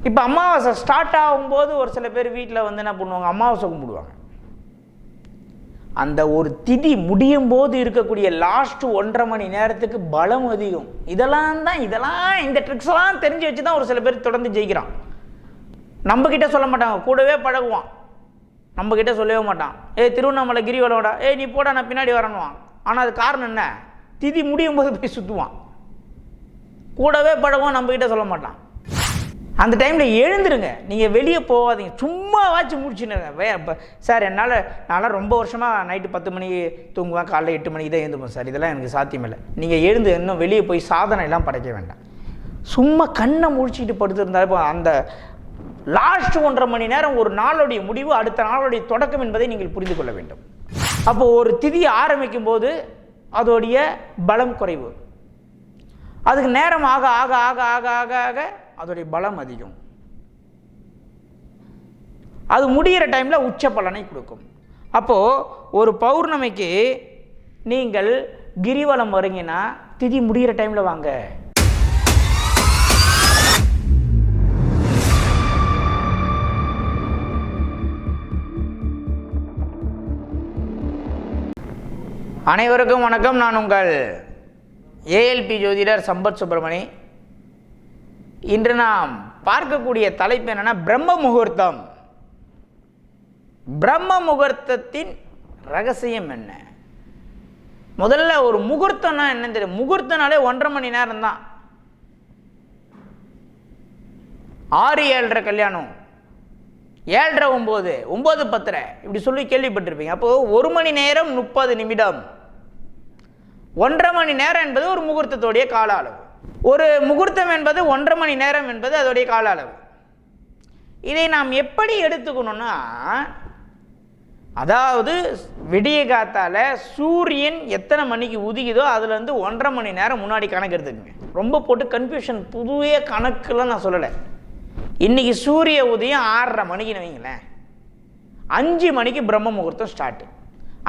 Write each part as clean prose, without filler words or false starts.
இப்போ அமாவாசை ஸ்டார்ட் ஆகும்போது ஒரு சில பேர் வீட்டில் வந்து என்ன பண்ணுவாங்க, அமாவாசை கும்பிடுவாங்க. அந்த ஒரு திதி முடியும் போது இருக்கக்கூடிய லாஸ்ட் 1.5 மணி நேரத்துக்கு பலம் அதிகம். இதெல்லாம் இந்த ட்ரிக்ஸ்லாம் தெரிஞ்சு வச்சு தான் ஒரு சில பேர் தொடர்ந்து ஜெயிக்கிறான். நம்மக்கிட்ட சொல்ல மாட்டாங்க, கூடவே பழகுவான். நம்மக்கிட்ட சொல்லவே மாட்டான், திருவண்ணாமலை கிரிவலோட நீ போட நான் பின்னாடி வரணுவான். ஆனால் அது காரணம் என்ன, திதி முடியும் போது போய் சுற்றுவான். கூடவே பழகுவான், நம்மக்கிட்ட சொல்ல மாட்டான். அந்த டைமில் எழுந்துருங்க, நீங்கள் வெளியே போகாதீங்க, சும்மா வாட்சி முடிச்சுருங்க. இப்போ சார் நான்லாம் ரொம்ப வருஷமாக நைட்டு 10 மணிக்கு தூங்குவேன், காலைல 8 மணிக்கு தான் எழுந்துப்பேன் சார், இதெல்லாம் எனக்கு சாத்தியமில்லை. நீங்கள் எழுந்து இன்னும் வெளியே போய் சாதனை எல்லாம் படைக்க வேண்டாம். சும்மா கண்ணை முடிச்சுட்டு படுத்துருந்தாலும் இப்போ அந்த லாஸ்ட் 1.5 மணி நேரம் ஒரு நாளுடைய முடிவு, அடுத்த நாளுடைய தொடக்கம் என்பதை நீங்கள் புரிந்து கொள்ள வேண்டும். அப்போது ஒரு திதி ஆரம்பிக்கும் போது அதோடைய பலம் குறைவு, அதுக்கு நேரம் ஆக ஆக ஆக ஆக ஆக ஆக அதோடைய பலம் அதிகம். அது முடிகிற டைமில் உச்ச பலனை கொடுக்கும். அப்போது ஒரு பௌர்ணமிக்கு நீங்கள் கிரிவலம் வரீங்கன்னா திதி முடிகிற டைமில் வாங்க. அனைவருக்கும் வணக்கம். நான் உங்கள் ஏஎல்பி ஜோதிடர் சம்பத் சுப்பிரமணி. இன்று நாம் பார்க்கக்கூடிய தலைப்பு என்னன்னா, பிரம்ம முகூர்த்தம். பிரம்ம முகூர்த்தத்தின் ரகசியம் என்ன? முதல்ல ஒரு முகூர்த்தம்னா என்னன்னு தெரியும். முகூர்த்தனாலே 1.5 மணி நேரம் தான். 6-7 கல்யாணம், 7:30 9 9:10 இப்படி சொல்லி கேள்விப்பட்டிருப்பீங்க. அப்போது 1 மணி நேரம் 30 நிமிடம். 1.5 மணி நேரம் என்பது ஒரு முகூர்த்தத்துடைய கால அளவு. ஒரு முகூர்த்தம் என்பது 1.5 மணி நேரம் என்பது அதோடைய கால அளவு. இதை நாம் எப்படி எடுத்துக்கணும்னா, அதாவது விடிய காத்தால சூரியன் எத்தனை மணிக்கு உதிக்குதோ அதுலேருந்து 1.5 மணி நேரம் முன்னாடி கணக்கு எடுத்துக்கங்க. ரொம்ப போட்டு கன்ஃபியூஷன், புதிய கணக்குலாம் நான் சொல்லலை. இன்றைக்கி சூரிய உதயம் 6:30 மணிக்குன்னு வைங்களேன், 5 மணிக்கு பிரம்ம முகூர்த்தம் ஸ்டார்ட்.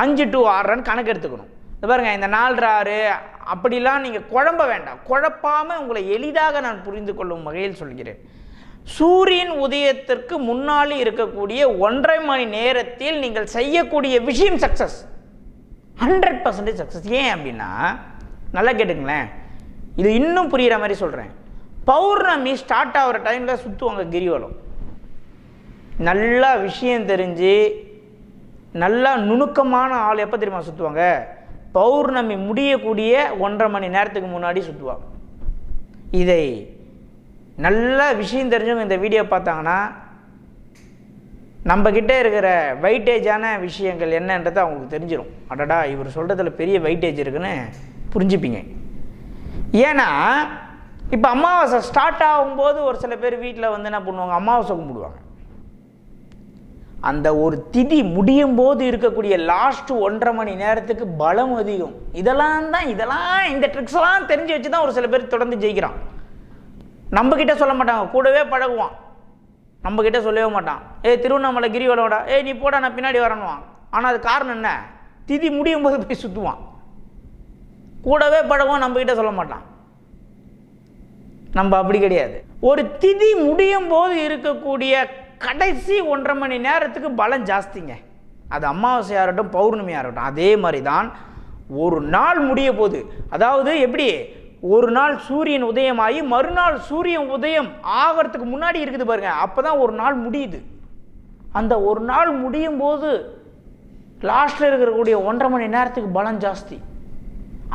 5 to 6:30 கணக்கு எடுத்துக்கணும். இது பாருங்கள், இந்த 4:30 அப்படிலாம் நீங்கள் குழம்ப வேண்டாம். குழப்பாமல் உங்களை எளிதாக நான் புரிந்து கொள்ளும் வகையில் சொல்கிறேன். சூரியன் உதயத்திற்கு முன்னாடி இருக்கக்கூடிய 1.5 மணி நேரத்தில் நீங்கள் செய்யக்கூடிய விஷயம் சக்ஸஸ், 100% சக்ஸஸ். ஏன் அப்படின்னா, நல்லா கேட்டுங்களேன், இது இன்னும் புரிகிற மாதிரி சொல்கிறேன். பௌர்ணமி ஸ்டார்ட் ஆகிற டைமில் சுற்றுவாங்க கிரிவலம். நல்லா விஷயம் தெரிஞ்சு நல்லா நுணுக்கமான ஆள் எப்போ தெரியுமா சுற்றுவாங்க? பௌர்ணமி முடியக்கூடிய 1.5 மணி நேரத்துக்கு முன்னாடி சுற்றுவாங்க. இதை நல்ல விஷயம் தெரிஞ்சவங்க இந்த வீடியோ பார்த்தாங்கன்னா நம்மக்கிட்ட இருக்கிற வெயிட்டேஜான விஷயங்கள் என்னன்றது அவங்களுக்கு தெரிஞ்சிடும். அடடா, இவர் சொல்கிறதுல பெரிய வெயிட்டேஜ் இருக்குன்னு புரிஞ்சுப்பீங்க. ஏன்னா இப்போ அமாவாசை ஸ்டார்ட் ஆகும்போது ஒரு சில பேர் வீட்டில் வந்து என்ன பண்ணுவாங்க, அமாவாசை கும்பிடுவாங்க. அந்த ஒரு திதி முடியும் போது இருக்கக்கூடிய லாஸ்ட் 1.5 மணி நேரத்துக்கு பலம் அதிகம். இதெல்லாம் இந்த ட்ரிக்ஸ்லாம் தெரிஞ்சு வச்சு தான் ஒரு சில பேர் தொடர்ந்து ஜெயிக்கிறான். நம்மக்கிட்ட சொல்ல மாட்டாங்க, கூடவே பழகுவான். நம்மக்கிட்ட சொல்லவே மாட்டான், திருவண்ணாமலை கிரிவலோட நீ போட நான் பின்னாடி வரணுவான். ஆனால் அது காரணம் என்ன, திதி முடியும் போது போய் சுற்றுவான். கூடவே பழகுவான், நம்மக்கிட்ட சொல்ல மாட்டான். நம்ம அப்படி கிடையாது. ஒரு திதி முடியும் போது இருக்கக்கூடிய கடைசி 1.5 மணி நேரத்துக்கு பலம் ஜாஸ்திங்க. அது அமாவாசையாக இருக்கட்டும், பௌர்ணமியாக இருக்கட்டும். அதே மாதிரி தான் ஒரு நாள் முடிய போது, அதாவது எப்படி ஒரு நாள் சூரியன் உதயமாகி மறுநாள் சூரியன் உதயம் ஆகிறதுக்கு முன்னாடி இருக்குது பாருங்க, அப்போ தான் ஒரு நாள் முடியுது. அந்த ஒரு நாள் முடியும் போது லாஸ்ட்டில் இருக்கக்கூடிய 1.5 மணி நேரத்துக்கு பலம் ஜாஸ்தி.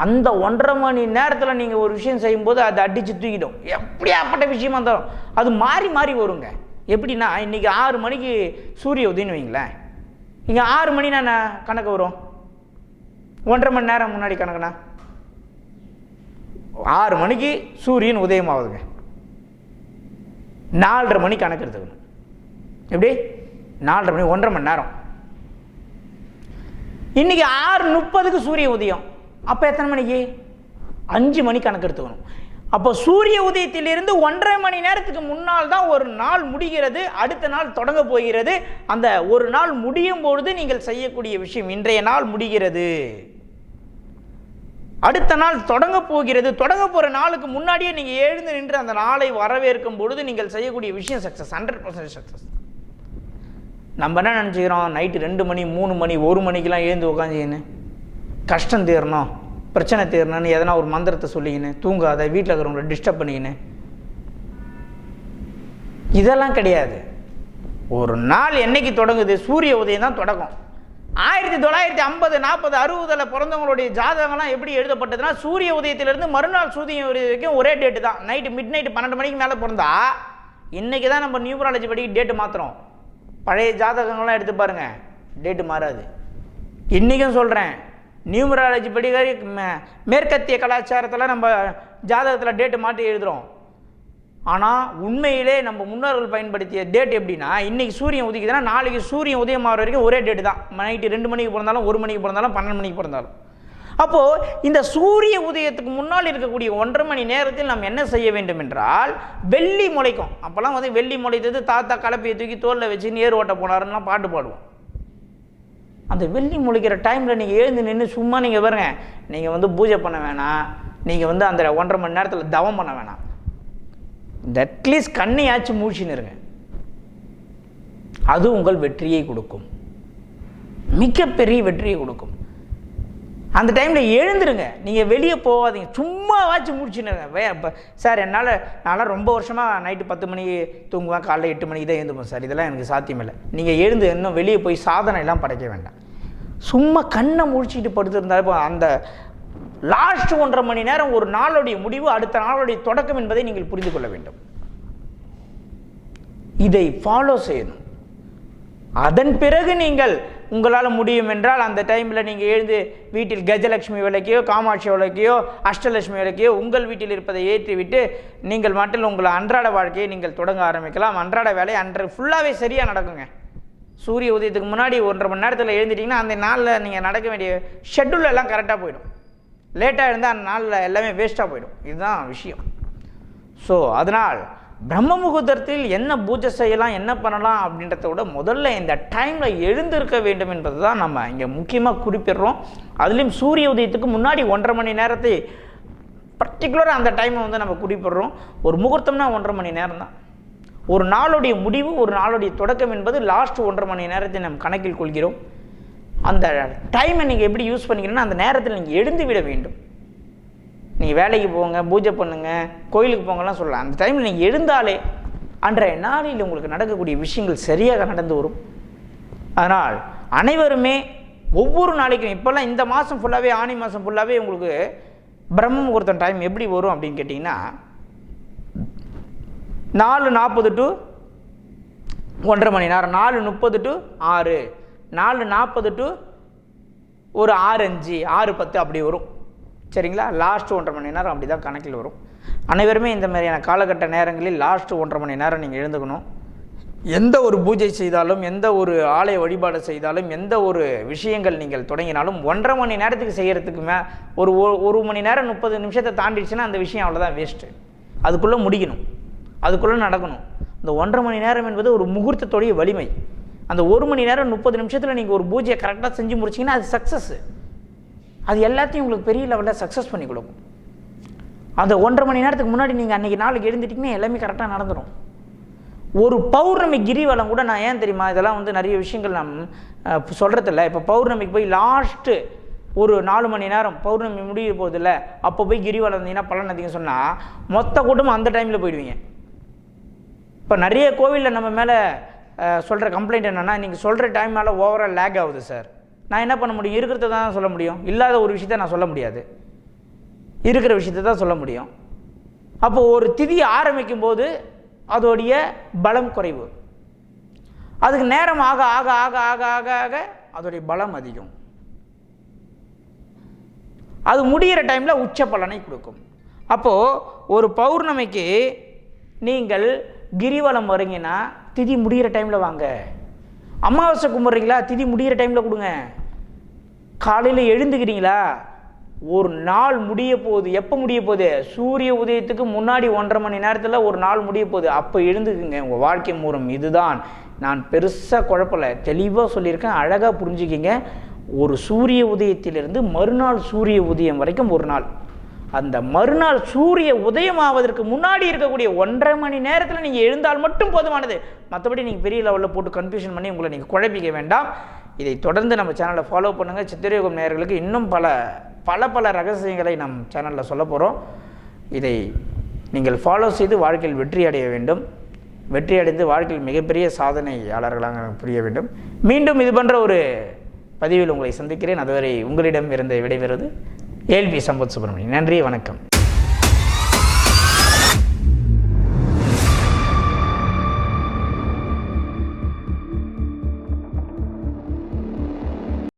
அந்த 1.5 மணி நேரத்தில் நீங்கள் ஒரு விஷயம் செய்யும்போது அதை அடித்து தூக்கிடும். எப்படியாப்பட்ட விஷயமா இருந்தாலும் அது மாறி மாறி வருங்க. எப்படின்னா, இன்றைக்கி 6 மணிக்கு சூரிய உதயம்னு வைங்களேன், இங்கே 6 மணினா என்ன கணக்கு வரும்? 1.5 மணி நேரம் முன்னாடி கணக்குனா 6 மணிக்கு சூரியன் உதயம் ஆகுதுங்க, 4:30 மணி கணக்கு எடுத்துக்கணும். எப்படி 4:30 மணி 1.5 மணி நேரம். இன்றைக்கி 6:30க்கு சூரிய உதயம், அப்போ எத்தனை மணிக்கு? 5 மணி கணக்கு எடுத்துக்கணும். அப்போ சூரிய உதயத்திலிருந்து 1.5 மணி நேரத்துக்கு முன்னால் தான் ஒரு நாள் முடிகிறது, அடுத்த நாள் தொடங்க போகிறது. அந்த ஒரு நாள் முடியும் பொழுது நீங்கள் செய்யக்கூடிய விஷயம், இன்றைய நாள் முடிகிறது. அடுத்த நாள் தொடங்க போகிறது. தொடங்க போகிற நாளுக்கு முன்னாடியே நீங்கள் எழுந்து நின்று அந்த நாளை வரவேற்கும் பொழுது நீங்கள் செய்யக்கூடிய விஷயம் சக்ஸஸ், 100% சக்ஸஸ். நம்ம என்ன நினச்சிக்கிறோம், நைட்டு 2 மணி 3 மணி 1 மணிக்கெலாம் எழுந்து உட்காந்துக்கின்னு கஷ்டம் தீரணும், பிரச்சனை தீரணும்னு எதனா ஒரு மந்திரத்தை சொல்லிக்கின்னு தூங்காத, வீட்டில் இருக்கிறவங்களை டிஸ்டர்ப் பண்ணிக்கின்னு, இதெல்லாம் கிடையாது. ஒரு நாள் என்னைக்கு தொடங்குது, சூரிய உதயம் தான் தொடக்கம். 1950 40 60 பிறந்தவங்களுடைய ஜாதகம்லாம் எப்படி எழுதப்பட்டதுன்னா, சூரிய உதயத்திலிருந்து மறுநாள் சூரிய உதயம் வரைக்கும் ஒரே டேட்டு தான். மிட் நைட்டு 12 மணிக்கு மேலே பிறந்தா இன்றைக்கி தான் நம்ம நியூமராலஜி படி டேட்டு மாற்றுறோம். பழைய ஜாதகங்கள்லாம் எடுத்து பாருங்கள், டேட்டு மாறாது. இன்றைக்கும் சொல்கிறேன், நியூமராலஜி படி மேற்கத்திய கலாச்சாரத்தில் நம்ம ஜாதகத்தில் டேட்டு மாற்றி எழுதுகிறோம். ஆனால் உண்மையிலே நம்ம முன்னோர்கள் பயன்படுத்திய டேட் எப்படின்னா, இன்றைக்கி சூரியன் உதிக்குதுன்னா நாளைக்கு சூரியன் உதயம் ஆகிற வரைக்கும் ஒரே டேட்டு தான். நைட்டு 2 மணிக்கு பிறந்தாலும் 1 மணிக்கு பிறந்தாலும் 12 மணிக்கு பிறந்தாலும். அப்போது இந்த சூரிய உதயத்துக்கு முன்னால் இருக்கக்கூடிய 1.5 மணி நேரத்தில் நாம் என்ன செய்ய வேண்டும் என்றால், வெள்ளி முளைக்கும். அப்போல்லாம் வெள்ளி முளைத்தது தாத்தா கலப்பையை தூக்கி தோலில் வச்சு ஏர் ஓட்ட போனாருன்னா பாட்டு பாடுவோம். அந்த வெள்ளி முளைக்கிற டைமில் நீங்கள் எழுந்து நின்று சும்மா நீங்கள் பாருங்க, நீங்கள் பூஜை பண்ண வேணாம், நீங்கள் அந்த 1.5 மணி நேரத்தில் தவம் பண்ண வேணாம். அட்லீஸ்ட் கண்ணையாச்சும் மூழ்கின்னு இருங்க. அது உங்கள் வெற்றியை கொடுக்கும், மிகப்பெரிய வெற்றியை கொடுக்கும். அந்த டைமில் எழுந்துருங்க, நீங்கள் வெளியே போகாதீங்க, சும்மாவாச்சும் முடிச்சுன்னு இருங்க. இப்போ சார் நான்லாம் ரொம்ப வருஷமாக நைட்டு 10 மணிக்கு தூங்குவேன், காலைல 8 மணிக்கு தான் எழுந்துப்பேன் சார், இதெல்லாம் எனக்கு சாத்தியமில்லை. நீங்கள் எழுந்து இன்னும் வெளியே போய் சாதனை எல்லாம் படைக்க வேண்டாம். சும்மா கண்ணை முடிச்சுட்டு படுத்துருந்தாலும் இப்போ அந்த லாஸ்ட் 1.5 மணி நேரம் ஒரு நாளுடைய முடிவு, அடுத்த நாளுடைய தொடக்கம் என்பதை நீங்கள் புரிந்து கொள்ள வேண்டும். இதை ஃபாலோ செய்யணும். அதன் பிறகு நீங்கள் உங்களால் முடியும் என்றால் அந்த டைமில் நீங்கள் எழுந்து வீட்டில் கஜலட்சுமி விளக்கையோ காமாட்சி விளக்கையோ அஷ்டலட்சுமி விளக்கையோ உங்கள் வீட்டில் இருப்பதை ஏற்றிவிட்டு நீங்கள் மட்டும் உங்கள் அன்றாட வாழ்க்கையை நீங்கள் தொடங்க ஆரம்பிக்கலாம். அன்றாட வேலை ஃபுல்லாகவே சரியாக நடக்குங்க. சூரிய உதயத்துக்கு முன்னாடி 1.5 மணி நேரத்தில் எழுந்துட்டிங்கன்னா அந்த நாளில் நீங்கள் நடக்க வேண்டிய ஷெட்யூல் எல்லாம் கரெக்டாக போயிடும். லேட்டாக இருந்தால் அந்த நாளில் எல்லாமே வேஸ்ட்டாக போயிடும். இதுதான் விஷயம். ஸோ அதனால் பிரம்ம முகூர்த்தத்தில் என்ன பூஜை செய்யலாம், என்ன பண்ணலாம் அப்படின்றத விட முதல்ல இந்த டைமில் எழுந்திருக்க வேண்டும் என்பது தான் நம்ம இங்கே முக்கியமாக குறிப்பிடுறோம். அதுலேயும் சூரிய உதயத்துக்கு முன்னாடி 1.5 மணி நேரத்தை பர்டிகுலராக அந்த டைமை நம்ம குறிப்பிடுறோம். ஒரு முகூர்த்தம்னா 1.5 மணி நேரம் தான். ஒரு நாளுடைய முடிவு, ஒரு நாளுடைய தொடக்கம் என்பது லாஸ்ட் 1.5 மணி நேரத்தை நம்ம கணக்கில் கொள்கிறோம். அந்த டைமை நீங்கள் எப்படி யூஸ் பண்ணிக்கிறீங்கன்னா, அந்த நேரத்தில் நீங்கள் எழுந்து விட வேண்டும். நீங்கள் வேலைக்கு போங்க, பூஜை பண்ணுங்கள், கோயிலுக்கு போங்கலாம் சொல்லலாம். அந்த டைமில் நீங்கள் எழுந்தாலே அன்றைய நாளில் உங்களுக்கு நடக்கக்கூடிய விஷயங்கள் சரியாக நடந்து வரும். அதனால் அனைவருமே ஒவ்வொரு நாளைக்கும், இப்போல்லாம் இந்த மாதம் ஃபுல்லாகவே, ஆனி மாதம் ஃபுல்லாகவே உங்களுக்கு பிரம்ம முகூர்த்தம் டைம் எப்படி வரும் அப்படின்னு கேட்டிங்கன்னா, 4:40 to 1.5 மணி நேரம், 4:30 to 6, 4:40 to ஒரு 6:05, 6:10 அப்படி வரும். சரிங்களா? லாஸ்ட் 1.5 மணி நேரம் அப்படி தான் கணக்கில் வரும். அனைவருமே இந்த மாதிரியான காலகட்ட நேரங்களில் லாஸ்ட் 1.5 மணி நேரம் நீங்கள் எழுந்துக்கணும். எந்த ஒரு பூஜை செய்தாலும், எந்த ஒரு ஆலய வழிபாடு செய்தாலும், எந்த ஒரு விஷயங்கள் நீங்கள் தொடங்கினாலும் 1.5 மணி நேரத்துக்கு செய்கிறதுக்கு ஒரு மணி நேரம் 30 நிமிஷத்தை தாண்டிடுச்சுன்னா அந்த விஷயம் அவ்வளோதான் வேஸ்ட்டு. அதுக்குள்ளே முடிக்கணும், அதுக்குள்ளே நடக்கணும். இந்த 1.5 மணி நேரம் என்பது ஒரு முகூர்த்தத்துடைய வலிமை. அந்த 1 மணி நேரம் 30 நிமிஷத்தில் நீங்கள் ஒரு பூஜையை கரெக்டாக செஞ்சு முடிச்சிங்கன்னா அது சக்ஸஸ். அது எல்லாத்தையும் உங்களுக்கு பெரிய லெவலில் சக்ஸஸ் பண்ணி கொடுக்கும். அந்த 1.5 மணி நேரத்துக்கு முன்னாடி நீங்கள் அன்றைக்கி நாளுக்கு எழுந்துட்டிங்கன்னா எல்லாமே கரெக்டாக நடந்துடும். ஒரு பௌர்ணமி கிரிவலம் கூட, நான் ஏன் தெரியுமா இதெல்லாம் நிறைய விஷயங்கள் நான் சொல்கிறதில்ல. இப்போ பௌர்ணமிக்கு போய் லாஸ்ட்டு ஒரு 4 மணி நேரம் பௌர்ணமி முடிய போதில்ல, அப்போ போய் கிரிவலம் இருந்தீங்கன்னா பலன் அதிகம் சொன்னால் மொத்த கூட்டமும் அந்த டைமில் போயிடுவீங்க. இப்போ நிறைய கோவிலில் நம்ம மேலே சொல்கிற கம்ப்ளைண்ட் என்னென்னா, நீங்கள் சொல்கிற டைம் மேலே ஓவரால் லேக் ஆகுது சார். நான் என்ன பண்ண முடியும்? இருக்கிறத தான் சொல்ல முடியும். இல்லாத ஒரு விஷயத்தை நான் சொல்ல முடியாது, இருக்கிற விஷயத்தை தான் சொல்ல முடியும். அப்போது ஒரு திதி ஆரம்பிக்கும் போது அதோடைய பலம் குறைவு, அதுக்கு நேரம் ஆக ஆக ஆக ஆக ஆக ஆக அதோடைய பலம் அதிகம். அது முடிகிற டைமில் உச்ச பலனை கொடுக்கும். அப்போது ஒரு பௌர்ணமிக்கு நீங்கள் கிரிவலம் வரீங்கன்னா திதி முடிகிற டைமில் வாங்க. அமாவாசை கும்பிட்றீங்களா, திதி முடிகிற டைமில் கொடுங்க. காலையில் எழுந்துக்கிறீங்களா, ஒரு நாள் முடிய போகுது. எப்போ முடிய போகுது? சூரிய உதயத்துக்கு முன்னாடி 1.5 மணி நேரத்தில் ஒரு நாள் முடிய போகுது. அப்போ எழுந்துக்குங்க. உங்கள் வாழ்க்கை மூலம் இதுதான். நான் பெருசாக குழப்பலை, தெளிவாக சொல்லியிருக்கேன், அழகாக புரிஞ்சுக்கிங்க. ஒரு சூரிய உதயத்திலிருந்து மறுநாள் சூரிய உதயம் வரைக்கும் ஒரு நாள். அந்த மறுநாள் சூரிய உதயம் ஆவதற்கு முன்னாடி இருக்கக்கூடிய 1.5 மணி நேரத்தில் நீங்கள் எழுந்தால் மட்டும் போதுமானது. மற்றபடி நீங்கள் பெரிய லெவலில் போட்டு கன்ஃபியூஷன் பண்ணி உங்களை நீங்கள் குழப்பிக்க வேண்டாம். இதை தொடர்ந்து நம்ம சேனலை ஃபாலோ பண்ணுங்கள். சித்திரயோகம் நேயர்களுக்கு இன்னும் பல ரகசியங்களை நம் சேனலில் சொல்ல போகிறோம். இதை நீங்கள் ஃபாலோ செய்து வாழ்க்கையில் வெற்றி அடைய வேண்டும். வெற்றி அடைந்து வாழ்க்கையில் மிகப்பெரிய சாதனையாளர்களாக புரிய வேண்டும். மீண்டும் இது போன்ற ஒரு பதிவில் உங்களை சந்திக்கிறேன். அதுவரை உங்களிடம் இருந்து விடைபெறுவது ஏல்பி சம்பத் சுப்பிரமணியன். நன்றி, வணக்கம்.